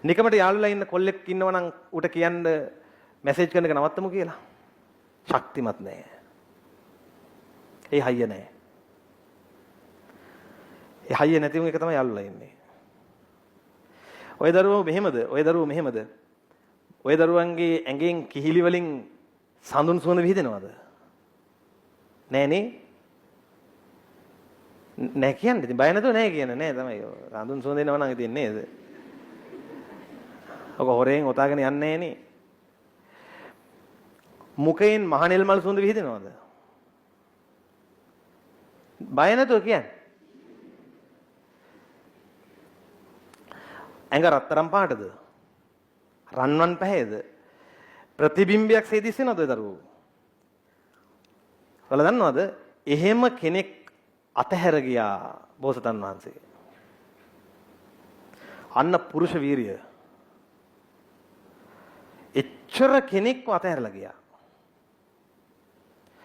නිකමට යාළුලා ඉන්න කොල්ලෙක් ඉන්නවා නම් උට කියන්න මැසේජ් කරන එක නවත්තමු කියලා. ශක්තිමත් නැහැ. ඒ හයිය නැහැ. ඒ හයිය නැති වුණ එක තමයි යාළුලා ඉන්නේ. ඔය දරුවෝ මෙහෙමද? ඔය දරුවෝ මෙහෙමද? ඔය දරුවන්ගේ ඇඟෙන් කිහිලි වලින් සඳුන් සුවඳ විහිදෙනවද? නෑනේ. නෑ කියන්නේ. ඉතින් බය නැතුව නෑ කියන්නේ නෑ තමයි. සඳුන් සුවඳ එනවා නම් ඉතින් නේද? ඔක හොරෙන් ඔතාගෙන යන්නේ නෑනේ. මුකයෙන් මහනෙල් මල් සුවඳ විහිදෙනවද? බය නැතුව කියන්නේ. ඇඟ රත්තරන් පාටද? රන්වන් පැහැයද? ප්‍රතිබිම්බයක් සේදිස් වෙනවද ඔය දරුවෝ? ඔයාලා දන්නවද? එහෙම කෙනෙක් අතහැර ගියා බෝසතන් වහන්සේ. අන්න පුරුෂ වීරිය. එච්චර කෙනෙක්ව අතහැරලා ගියා.